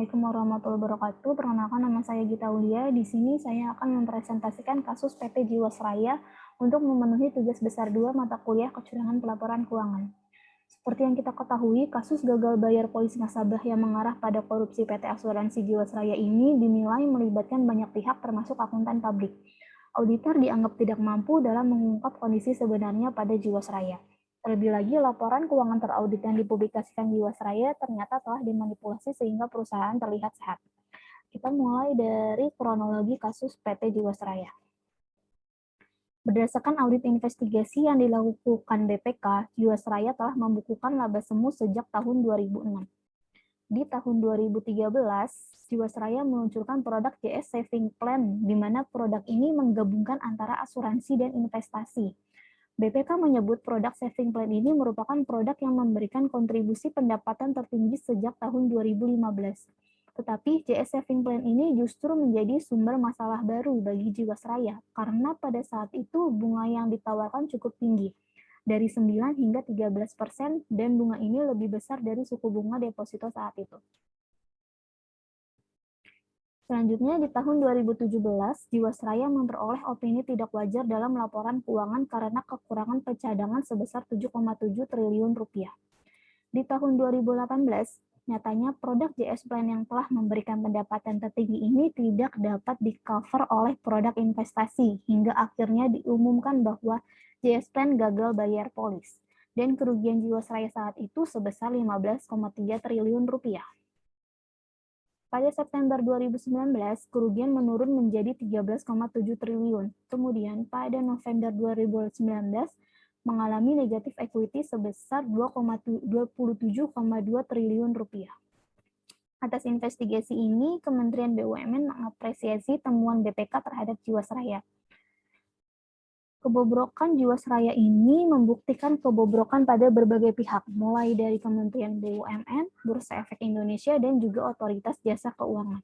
Assalamualaikum warahmatullahi wabarakatuh. Perkenalkan, nama saya Gita Aulia. Di sini saya akan mempresentasikan kasus PT Jiwasraya untuk memenuhi tugas besar 2 mata kuliah kecurangan pelaporan keuangan. Seperti yang kita ketahui, kasus gagal bayar polis nasabah yang mengarah pada korupsi PT Asuransi Jiwasraya ini dinilai melibatkan banyak pihak termasuk akuntan publik. Auditor dianggap tidak mampu dalam mengungkap kondisi sebenarnya pada Jiwasraya. Terlebih lagi, laporan keuangan teraudit yang dipublikasikan Jiwasraya ternyata telah dimanipulasi sehingga perusahaan terlihat sehat. Kita mulai dari kronologi kasus PT Jiwasraya. Berdasarkan audit investigasi yang dilakukan BPK, Jiwasraya telah membukukan laba semu sejak tahun 2006. Di tahun 2013, Jiwasraya meluncurkan produk JS Saving Plan, di mana produk ini menggabungkan antara asuransi dan investasi. BPK menyebut produk saving plan ini merupakan produk yang memberikan kontribusi pendapatan tertinggi sejak tahun 2015. Tetapi JS Saving Plan ini justru menjadi sumber masalah baru bagi Jiwasraya karena pada saat itu bunga yang ditawarkan cukup tinggi, dari 9 hingga 13%, dan bunga ini lebih besar dari suku bunga deposito saat itu. Selanjutnya, di tahun 2017, Jiwasraya memperoleh opini tidak wajar dalam laporan keuangan karena kekurangan pencadangan sebesar 7,7 triliun rupiah. Di tahun 2018, nyatanya produk JS Plan yang telah memberikan pendapatan tertinggi ini tidak dapat di-cover oleh produk investasi, hingga akhirnya diumumkan bahwa JS Plan gagal bayar polis, dan kerugian Jiwasraya saat itu sebesar 15,3 triliun rupiah. Pada September 2019, kerugian menurun menjadi 13,7 triliun. Kemudian, pada November 2019, mengalami negatif equity sebesar 27,2 triliun rupiah. Atas investigasi ini, Kementerian BUMN mengapresiasi temuan BPK terhadap Jiwasraya. Kebobrokan Jiwasraya ini membuktikan kebobrokan pada berbagai pihak, mulai dari Kementerian BUMN, Bursa Efek Indonesia, dan juga Otoritas Jasa Keuangan.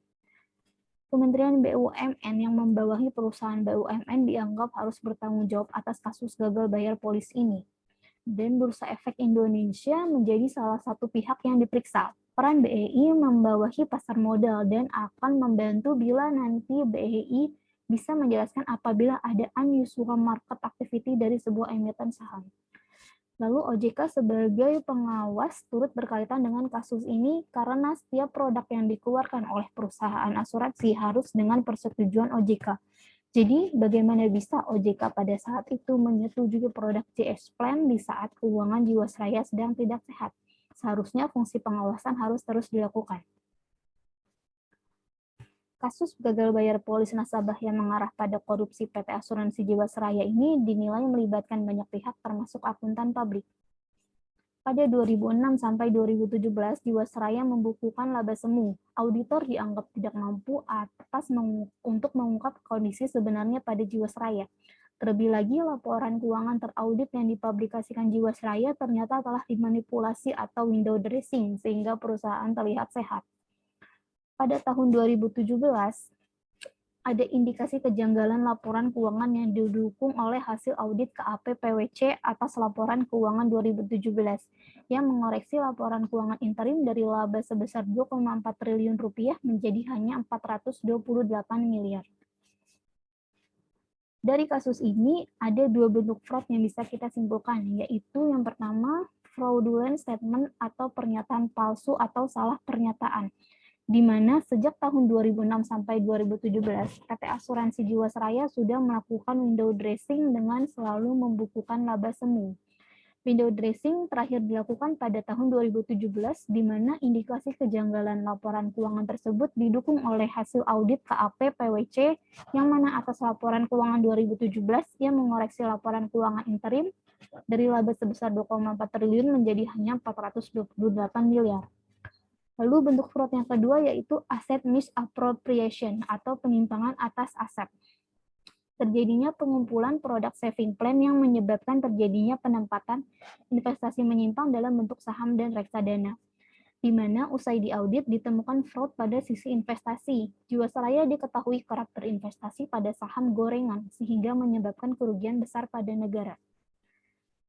Kementerian BUMN yang membawahi perusahaan BUMN dianggap harus bertanggung jawab atas kasus gagal bayar polis ini. Dan Bursa Efek Indonesia menjadi salah satu pihak yang diperiksa. Peran BEI membawahi pasar modal dan akan membantu bila nanti BEI bisa menjelaskan apabila ada unusual market activity dari sebuah emiten saham. Lalu OJK sebagai pengawas turut berkaitan dengan kasus ini karena setiap produk yang dikeluarkan oleh perusahaan asuransi harus dengan persetujuan OJK. Jadi, bagaimana bisa OJK pada saat itu menyetujui produk JS Plan di saat keuangan Jiwasraya sedang tidak sehat? Seharusnya fungsi pengawasan harus terus dilakukan. Kasus gagal bayar polis nasabah yang mengarah pada korupsi PT Asuransi Jiwasraya ini dinilai melibatkan banyak pihak termasuk akuntan publik. Pada 2006 sampai 2017, Jiwasraya membukukan laba semu. Auditor dianggap tidak mampu untuk mengungkap kondisi sebenarnya pada Jiwasraya. Terlebih lagi, laporan keuangan teraudit yang dipublikasikan Jiwasraya ternyata telah dimanipulasi atau window dressing sehingga perusahaan terlihat sehat. Pada tahun 2017, ada indikasi kejanggalan laporan keuangan yang didukung oleh hasil audit KAP PwC atas laporan keuangan 2017 yang mengoreksi laporan keuangan interim dari laba sebesar 2,4 triliun rupiah menjadi hanya 428 miliar. Dari kasus ini, ada 2 bentuk fraud yang bisa kita simpulkan, yaitu yang pertama, fraudulent statement atau pernyataan palsu atau salah pernyataan, di mana sejak tahun 2006 sampai 2017, PT Asuransi Jiwasraya sudah melakukan window dressing dengan selalu membukukan laba semu. Window dressing terakhir dilakukan pada tahun 2017, di mana indikasi kejanggalan laporan keuangan tersebut didukung oleh hasil audit KAP PwC, yang mana atas laporan keuangan 2017 yang mengoreksi laporan keuangan interim dari laba sebesar 2,4 triliun menjadi hanya 428 miliar. Lalu bentuk fraud yang kedua yaitu asset misappropriation atau penyimpangan atas aset. Terjadinya pengumpulan produk saving plan yang menyebabkan terjadinya penempatan investasi menyimpang dalam bentuk saham dan reksadana, di mana usai diaudit ditemukan fraud pada sisi investasi. Jiwasraya diketahui kerap berinvestasi pada saham gorengan, sehingga menyebabkan kerugian besar pada negara.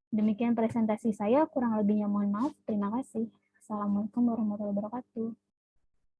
Demikian presentasi saya, kurang lebihnya mohon maaf. Terima kasih. Assalamualaikum warahmatullahi wabarakatuh.